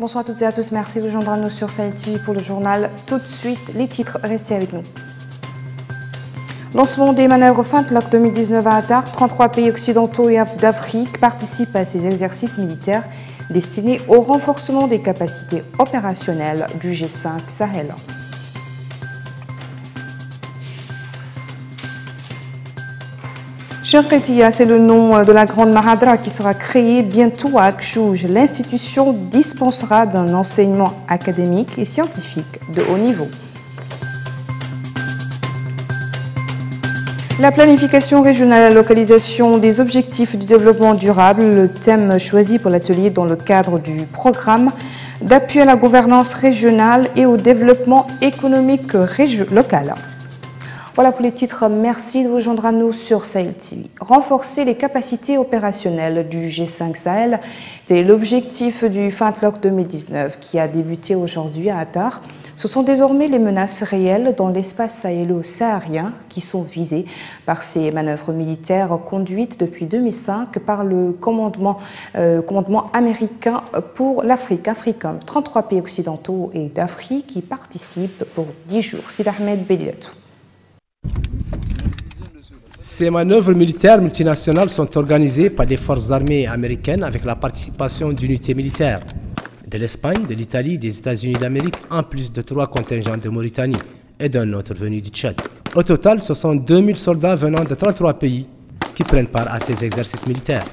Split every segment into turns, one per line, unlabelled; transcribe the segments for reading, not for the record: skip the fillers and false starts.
Bonsoir à toutes et à tous, merci de vous joindre à nous sur Sahel TV pour le journal. Tout de suite, les titres, restez avec nous. Lancement des manœuvres Fintlock 2019 à Attar, 33 pays occidentaux et d'Afrique participent à ces exercices militaires destinés au renforcement des capacités opérationnelles du G5 Sahel. Shinqitiya, c'est le nom de la grande Mahadra qui sera créée bientôt à Akjouj. L'institution dispensera d'un enseignement académique et scientifique de haut niveau. La planification régionale, la localisation des objectifs du développement durable, le thème choisi pour l'atelier dans le cadre du programme d'appui à la gouvernance régionale et au développement économique local. Voilà pour les titres, merci de vous joindre à nous sur Sahel TV. Renforcer les capacités opérationnelles du G5 Sahel, c'est l'objectif du Fintlock 2019 qui a débuté aujourd'hui à Attar. Ce sont désormais les menaces réelles dans l'espace sahélo-saharien qui sont visées par ces manœuvres militaires conduites depuis 2005 par le commandement américain pour l'Afrique, Africom. 33 pays occidentaux et d'Afrique qui participent pour 10 jours. Sid Ahmed Beliatou.
Ces manœuvres militaires multinationales sont organisées par des forces armées américaines avec la participation d'unités militaires de l'Espagne, de l'Italie, des États-Unis d'Amérique, en plus de 3 contingents de Mauritanie et d'un autre venu du Tchad. Au total, ce sont 2000 soldats venant de 33 pays qui prennent part à ces exercices militaires.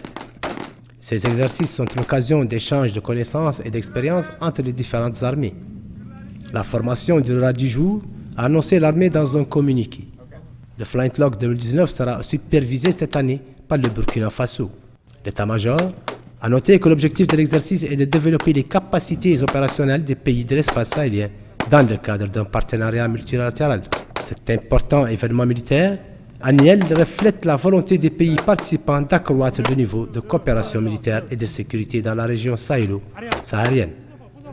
Ces exercices sont l'occasion d'échanges de connaissances et d'expériences entre les différentes armées. La formation durera 10 jours, a annoncé l'armée dans un communiqué. Le Fintlock 2019 sera supervisé cette année par le Burkina Faso. L'état-major a noté que l'objectif de l'exercice est de développer les capacités opérationnelles des pays de l'espace sahélien dans le cadre d'un partenariat multilatéral. Cet important événement militaire annuel reflète la volonté des pays participants d'accroître le niveau de coopération militaire et de sécurité dans la région sahélo-saharienne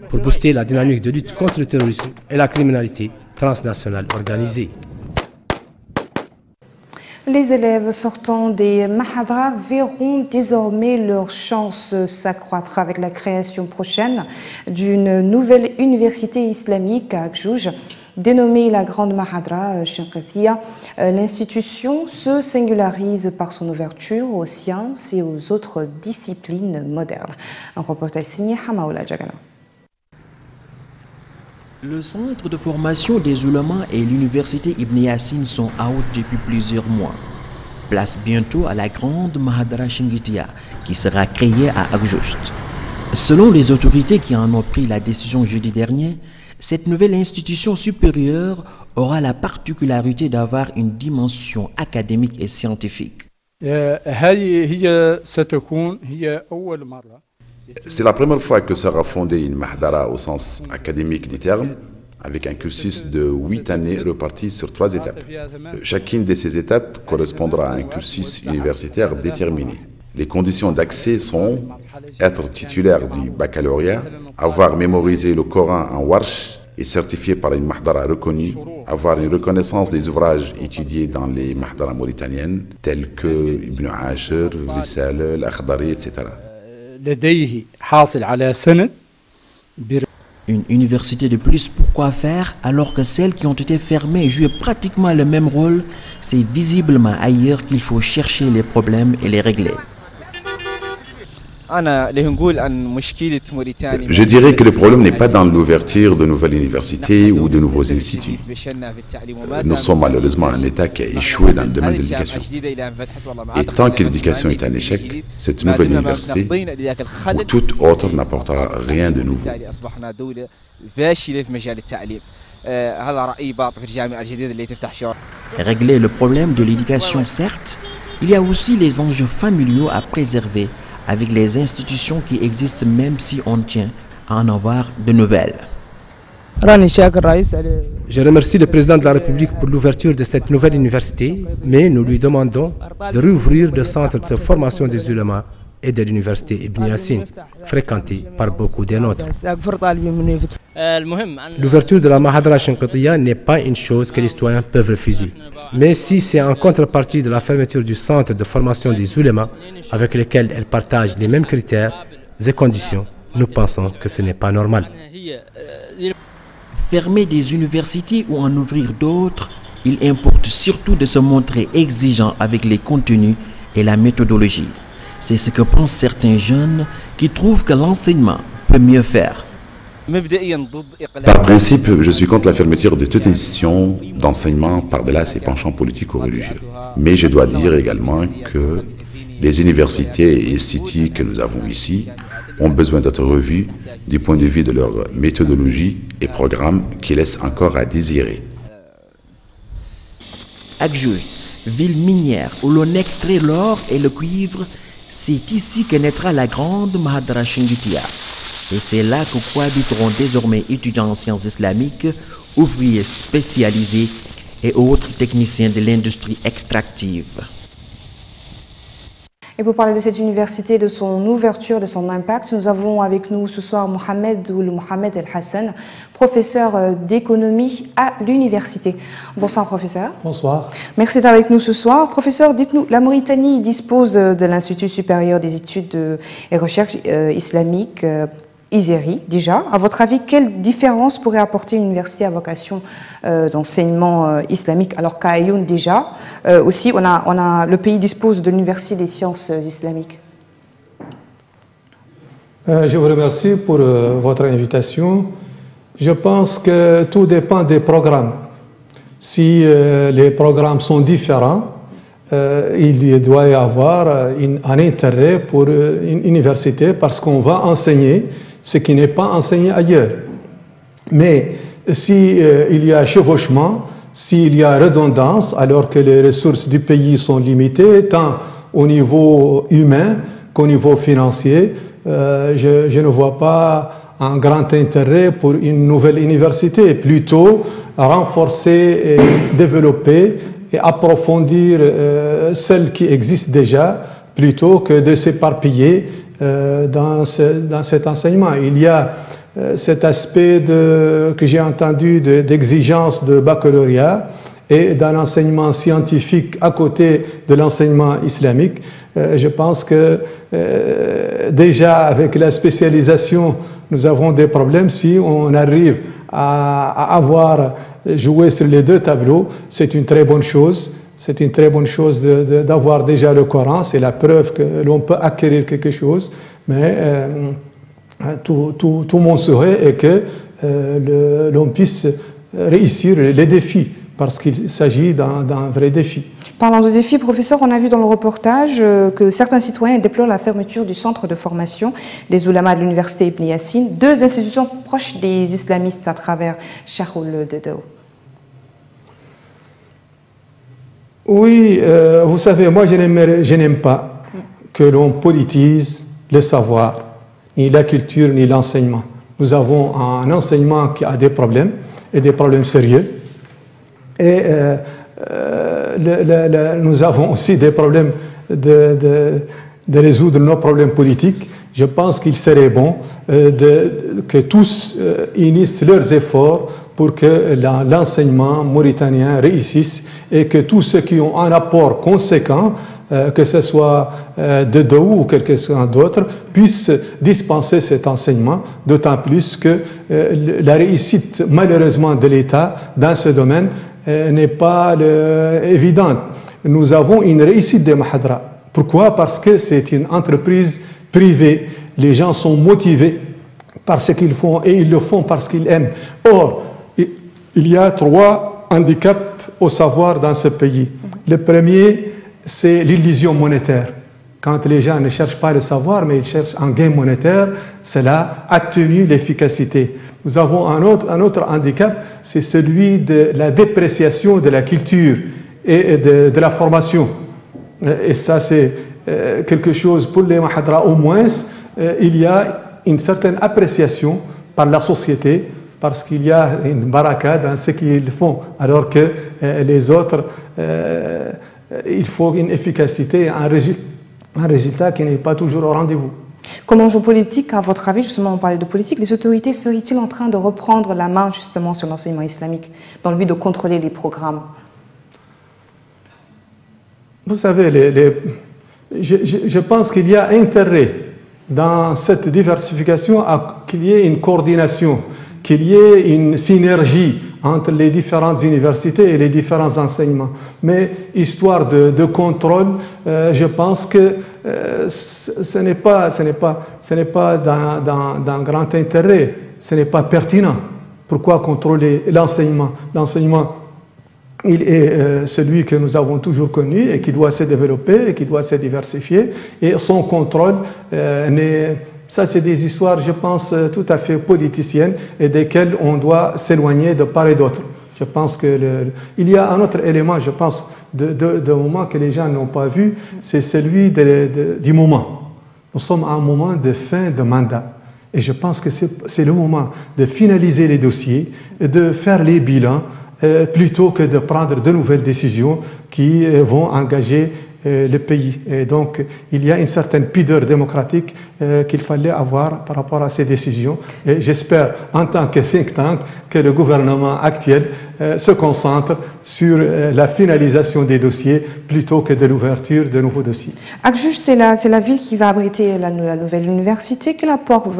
pour booster la dynamique de lutte contre le terrorisme et la criminalité transnationale organisée.
Les élèves sortant des Mahadra verront désormais leurs chances s'accroître avec la création prochaine d'une nouvelle université islamique à Akjouj, dénommée la Grande Mahadra Shinqitiya. L'institution se singularise par son ouverture aux sciences et aux autres disciplines modernes. Un reportage signé Hamaoula Jagala.
Le centre de formation des oulémas et l'université Ibn Yassine sont out depuis plusieurs mois. Place bientôt à la grande Mahadra Shinqitiya qui sera créée à Akjouj. Selon les autorités qui en ont pris la décision jeudi dernier, cette nouvelle institution supérieure aura la particularité d'avoir une dimension académique et scientifique.
C'est la première fois que sera fondée une Mahdara au sens académique du terme, avec un cursus de 8 années reparti sur 3 étapes. Chacune de ces étapes correspondra à un cursus universitaire déterminé. Les conditions d'accès sont être titulaire du baccalauréat, avoir mémorisé le Coran en Warsh et certifié par une Mahdara reconnue, avoir une reconnaissance des ouvrages étudiés dans les Mahdara mauritaniennes, tels que Ibn Ashir, Risale, l'Akhdari, etc.
Une université de plus, pourquoi faire alors que celles qui ont été fermées jouent pratiquement le même rôle? C'est visiblement ailleurs qu'il faut chercher les problèmes et les régler.
Je dirais que le problème n'est pas dans l'ouverture de nouvelles universités ou de nouveaux instituts. Nous sommes malheureusement un État qui a échoué dans le domaine de l'éducation. Et tant que l'éducation est un échec, cette nouvelle université ou toute autre n'apportera rien de nouveau.
Régler le problème de l'éducation, certes, il y a aussi les enjeux familiaux à préserver avec les institutions qui existent même si on tient à en avoir de nouvelles.
Je remercie le président de la République pour l'ouverture de cette nouvelle université, mais nous lui demandons de rouvrir le centre de formation des ulémas et de l'université Ibn Yassine, fréquentée par beaucoup des nôtres. L'ouverture de la Mahadra Shinqitiya n'est pas une chose que les citoyens peuvent refuser. Mais si c'est en contrepartie de la fermeture du centre de formation des ulémas, avec lequel elles partagent les mêmes critères et conditions, Nous pensons que ce n'est pas normal.
Fermer des universités ou en ouvrir d'autres, il importe surtout de se montrer exigeant avec les contenus et la méthodologie. C'est ce que pensent certains jeunes qui trouvent que l'enseignement peut mieux faire.
Par principe, je suis contre la fermeture de toute institution d'enseignement par-delà ses penchants politiques ou religieux. Mais je dois dire également que les universités et instituts que nous avons ici ont besoin d'être revus du point de vue de leur méthodologie et programmes qui laissent encore à désirer.
Agjoust, ville minière où l'on extrait l'or et le cuivre, c'est ici que naîtra la grande Mahadara Chinguitia. Et c'est là que cohabiteront désormais étudiants en sciences islamiques, ouvriers spécialisés et autres techniciens de l'industrie extractive.
Et pour parler de cette université, de son ouverture, de son impact, nous avons avec nous ce soir Mohamed El Hassan, professeur d'économie à l'université. Bonsoir professeur.
Bonsoir.
Merci d'être avec nous ce soir. Professeur, dites-nous, la Mauritanie dispose de l'Institut supérieur des études et recherches islamiques, ISERI, déjà. À votre avis, quelle différence pourrait apporter une université à vocation d'enseignement islamique alors qu'à Ayoun déjà aussi le pays dispose de l'université des sciences islamiques?
Je vous remercie pour votre invitation. Je pense que tout dépend des programmes. Si les programmes sont différents, il doit y avoir un intérêt pour une université parce qu'on va enseigner ce qui n'est pas enseigné ailleurs. Mais si il y a chevauchement, s'il y a redondance, alors que les ressources du pays sont limitées, tant au niveau humain qu'au niveau financier, je ne vois pas un grand intérêt pour une nouvelle université, plutôt renforcer et développer et approfondir celle qui existe déjà, plutôt que de s'éparpiller dans cet enseignement. Il y a cet aspect que j'ai entendu d'exigence de baccalauréat et d'un enseignement scientifique à côté de l'enseignement islamique. Je pense que déjà avec la spécialisation, nous avons des problèmes. Si on arrive à avoir joué sur les deux tableaux, c'est une très bonne chose. C'est une très bonne chose d'avoir déjà le Coran, c'est la preuve que l'on peut acquérir quelque chose, mais tout mon souhait est que l'on puisse réussir les défis, parce qu'il s'agit d'un vrai défi.
Parlant de défis, professeur, on a vu dans le reportage que certains citoyens déplorent la fermeture du centre de formation des oulémas de l'université Ibn Yassine, deux institutions proches des islamistes à travers Charhoul Dedao.
Oui, vous savez, moi je n'aime pas que l'on politise le savoir, ni la culture, ni l'enseignement. Nous avons un enseignement qui a des problèmes, et des problèmes sérieux, et nous avons aussi des problèmes de résoudre nos problèmes politiques. Je pense qu'il serait bon que tous unissent leurs efforts pour que l'enseignement mauritanien réussisse et que tous ceux qui ont un apport conséquent, que ce soit de Daou ou quelque chose d'autre, puissent dispenser cet enseignement, d'autant plus que la réussite malheureusement de l'État dans ce domaine n'est pas évidente. Nous avons une réussite des Mahadra. Pourquoi? Parce que c'est une entreprise privée. Les gens sont motivés par ce qu'ils font et ils le font parce qu'ils aiment. Or, il y a trois handicaps au savoir dans ce pays. Le premier, c'est l'illusion monétaire. Quand les gens ne cherchent pas le savoir, mais ils cherchent un gain monétaire, cela atténue l'efficacité. Nous avons un autre handicap, c'est celui de la dépréciation de la culture et de la formation. Et ça, c'est quelque chose pour les Mahadra, au moins, il y a une certaine appréciation par la société, parce qu'il y a une baraka dans ce qu'ils font, alors que les autres, il faut une efficacité, un résultat qui n'est pas toujours au rendez-vous.
Comme enjeu politique, à votre avis, justement on parlait de politique, les autorités seraient-ils en train de reprendre la main justement sur l'enseignement islamique, dans le but de contrôler les programmes?
Vous savez, je pense qu'il y a intérêt dans cette diversification qu'il y ait une coordination, qu'il y ait une synergie entre les différentes universités et les différents enseignements. Mais histoire de contrôle, je pense que ce n'est pas d'un grand intérêt, ce n'est pas pertinent. Pourquoi contrôler l'enseignement? L'enseignement, il est celui que nous avons toujours connu et qui doit se développer et qui doit se diversifier. Et son contrôle ça, c'est des histoires, je pense, tout à fait politiciennes et desquelles on doit s'éloigner de part et d'autre. Je pense qu'il y a un autre élément, je pense, de moment que les gens n'ont pas vu, c'est celui du moment. Nous sommes à un moment de fin de mandat. Et je pense que c'est le moment de finaliser les dossiers, de faire les bilans, plutôt que de prendre de nouvelles décisions qui vont engager le pays. Et donc, il y a une certaine pudeur démocratique qu'il fallait avoir par rapport à ces décisions. Et j'espère, en tant que think tank, que le gouvernement actuel se concentre sur la finalisation des dossiers plutôt que de l'ouverture de nouveaux dossiers.
Akjuj, c'est la ville qui va abriter la nouvelle université. Quel apport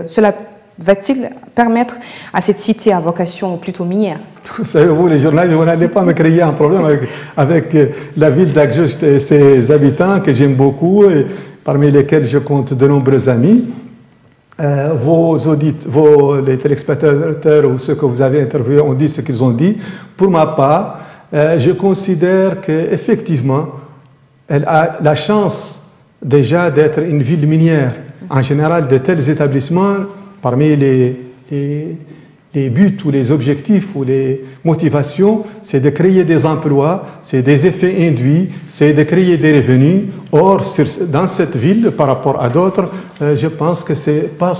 cela va-t-il permettre à cette cité à vocation plutôt minière?
Vous savez, vous, les journalistes, vous n'allez pas me créer un problème avec la ville d'Akjuj et ses habitants que j'aime beaucoup, et parmi lesquels je compte de nombreux amis. Les téléspectateurs ou ceux que vous avez interviewés ont dit ce qu'ils ont dit. Pour ma part, je considère qu'effectivement, elle a la chance déjà d'être une ville minière. En général, de tels établissements, parmi les buts ou les objectifs ou les motivations, c'est de créer des emplois, c'est des effets induits, c'est de créer des revenus. Or, dans cette ville, par rapport à d'autres, je pense que c'est pas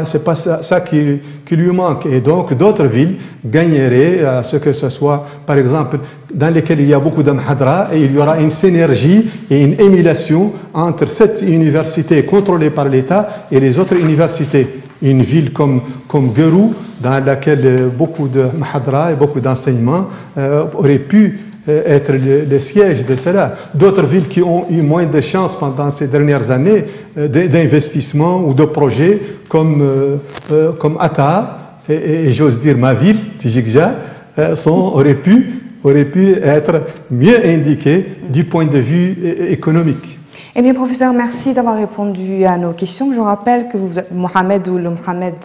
ça qui lui manque. Et donc, d'autres villes gagneraient à ce que ce soit, par exemple, dans lesquelles il y a beaucoup d'amhadra, et il y aura une synergie et une émulation entre cette université contrôlée par l'État et les autres universités. Une ville comme Gerou, dans laquelle beaucoup de mahadra et beaucoup d'enseignements auraient pu être le siège de cela. D'autres villes qui ont eu moins de chance pendant ces dernières années d'investissement ou de projets comme Atta et j'ose dire ma ville, Tijikja, auraient pu être mieux indiquées du point de vue économique.
Eh bien, professeur, merci d'avoir répondu à nos questions. Je rappelle que vous êtes Mohamed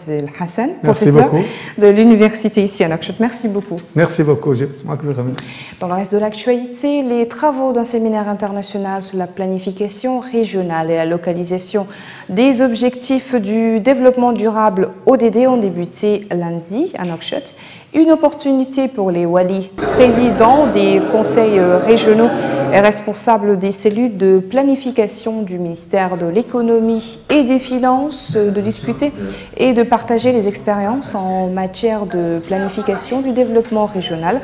El Hassan, professeur de l'université ici à Nouakchott. Merci beaucoup.
Merci beaucoup.
Dans le reste de l'actualité, les travaux d'un séminaire international sur la planification régionale et la localisation des objectifs du développement durable ODD ont débuté lundi à Nouakchott. Une opportunité pour les walis, présidents des conseils régionaux et responsables des cellules de planification du ministère de l'économie et des finances de discuter et de partager les expériences en matière de planification du développement régional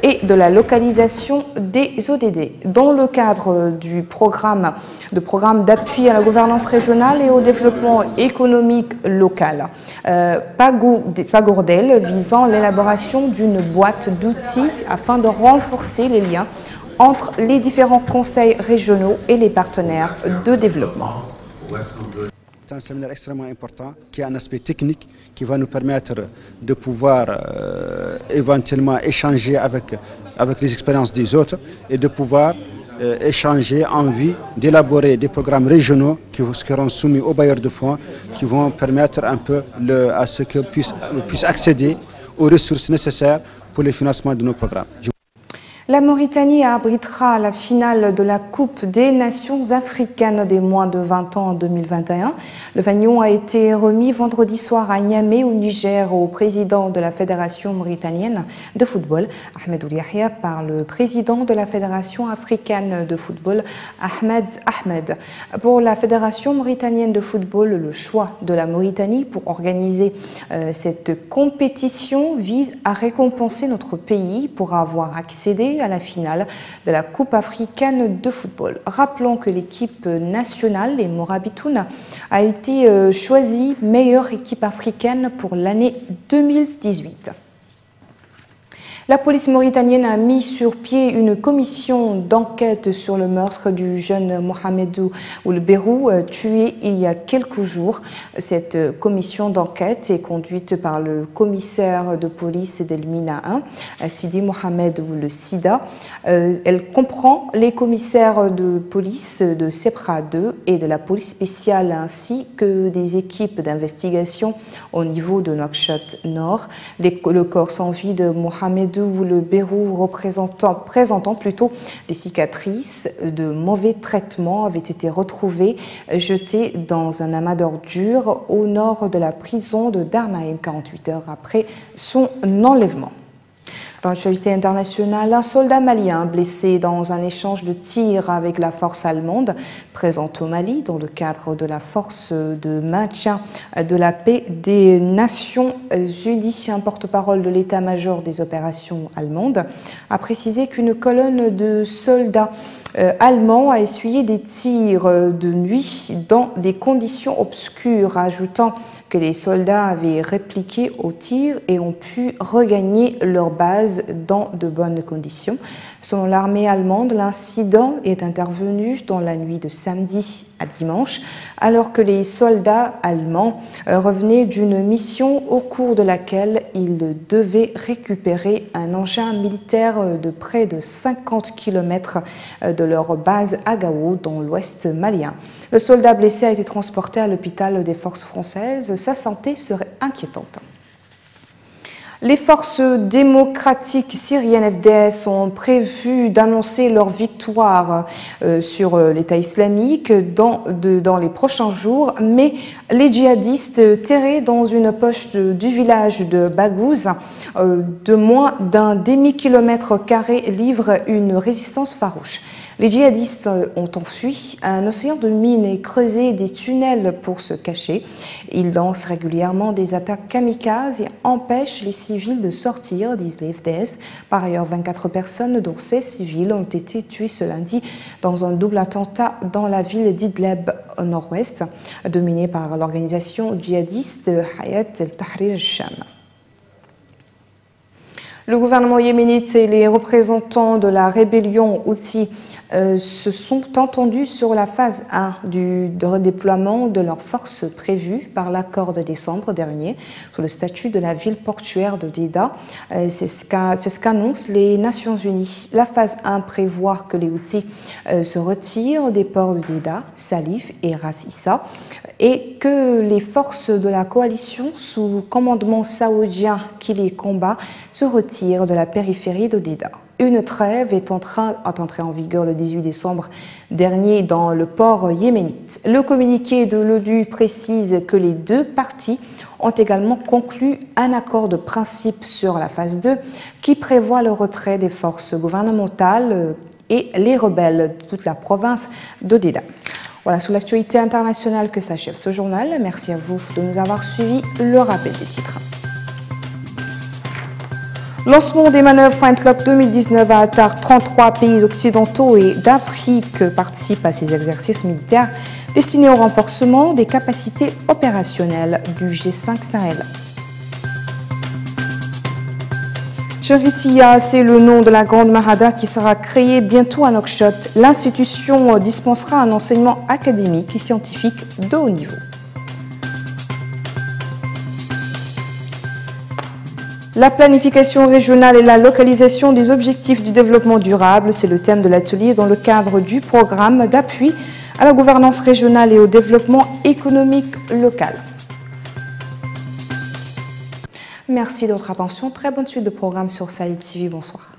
et de la localisation des ODD dans le cadre du programme d'appui à la gouvernance régionale et au développement économique local. Pagourdel visant l'élaboration d'une boîte d'outils afin de renforcer les liens entre les différents conseils régionaux et les partenaires de développement.
C'est un séminaire extrêmement important qui a un aspect technique qui va nous permettre de pouvoir éventuellement échanger avec les expériences des autres et de pouvoir échanger en vue d'élaborer des programmes régionaux qui seront soumis aux bailleurs de fonds, qui vont permettre un peu à ce qu'ils puissent accéder aux ressources nécessaires pour le financement de nos programmes.
La Mauritanie abritera la finale de la Coupe des Nations africaines des moins de 20 ans en 2021. Le fanion a été remis vendredi soir à Niamey au Niger au président de la Fédération mauritanienne de football, Ahmed Ould Yahya, par le président de la Fédération africaine de football, Ahmed. Pour la Fédération mauritanienne de football, le choix de la Mauritanie pour organiser cette compétition vise à récompenser notre pays pour avoir accédé à la finale de la Coupe africaine de football. Rappelons que l'équipe nationale, les Morabitoun, a été choisie meilleure équipe africaine pour l'année 2018. La police mauritanienne a mis sur pied une commission d'enquête sur le meurtre du jeune Mohamedou Oulberou, tué il y a quelques jours. Cette commission d'enquête est conduite par le commissaire de police d'Elmina 1, Sidi Mohamed Oul Sida. Elle comprend les commissaires de police de Sepra 2 et de la police spéciale ainsi que des équipes d'investigation au niveau de Nouakchott Nord. Le corps sans vie de Mohamedou Oulberou présentant plutôt des cicatrices de mauvais traitements avait été retrouvé jeté dans un amas d'ordures au nord de la prison de Darnaïm 48 heures après son enlèvement. Dans l'actualité internationale, un soldat malien blessé dans un échange de tirs avec la force allemande présente au Mali dans le cadre de la force de maintien de la paix des Nations Unies. Un porte-parole de l'état-major des opérations allemandes a précisé qu'une colonne de soldats allemands a essuyé des tirs de nuit dans des conditions obscures, ajoutant que les soldats avaient répliqué aux tirs et ont pu regagner leur base dans de bonnes conditions. Selon l'armée allemande, l'incident est intervenu dans la nuit de samedi à dimanche, alors que les soldats allemands revenaient d'une mission au cours de laquelle ils devaient récupérer un engin militaire de près de 50 km de leur base à Gao, dans l'ouest malien. Le soldat blessé a été transporté à l'hôpital des forces françaises. Sa santé serait inquiétante. Les forces démocratiques syriennes FDS ont prévu d'annoncer leur victoire sur l'État islamique dans les prochains jours, mais les djihadistes terrés dans une poche du village de Baghouz, de moins d'un demi-kilomètre carré, livrent une résistance farouche. Les djihadistes ont enfui un océan de mines et creusé des tunnels pour se cacher. Ils lancent régulièrement des attaques kamikazes et empêchent les civils de sortir, disent les FDS. Par ailleurs, 24 personnes, dont 16 civils, ont été tuées ce lundi dans un double attentat dans la ville d'Idleb au nord-ouest, dominée par l'organisation djihadiste Hayat el-Tahrir al-Sham. Le gouvernement yéménite et les représentants de la rébellion Houthi se sont entendus sur la phase 1 du redéploiement de leurs forces prévues par l'accord de décembre dernier sur le statut de la ville portuaire de Dida. C'est ce qu'annoncent les Nations Unies. La phase 1 prévoit que les Houthis se retirent des ports de Dida, Salif et Ras Issa et que les forces de la coalition sous commandement saoudien qui les combat se retirent de la périphérie de Dida. Une trêve est entrée en vigueur le 18 décembre dernier dans le port yéménite. Le communiqué de l'ONU précise que les deux parties ont également conclu un accord de principe sur la phase 2 qui prévoit le retrait des forces gouvernementales et les rebelles de toute la province d'Odéda. Voilà, sur l'actualité internationale que s'achève ce journal. Merci à vous de nous avoir suivis. Le rappel des titres. Lancement des manœuvres Flintlock 2019 à Attar. 33 pays occidentaux et d'Afrique participent à ces exercices militaires destinés au renforcement des capacités opérationnelles du G5 Sahel. Cheritia, c'est le nom de la grande Mahada qui sera créée bientôt à Nouakchott. L'institution dispensera un enseignement académique et scientifique de haut niveau. La planification régionale et la localisation des objectifs du développement durable, c'est le thème de l'atelier dans le cadre du programme d'appui à la gouvernance régionale et au développement économique local. Merci de votre attention. Très bonne suite de programme sur Sahel TV. Bonsoir.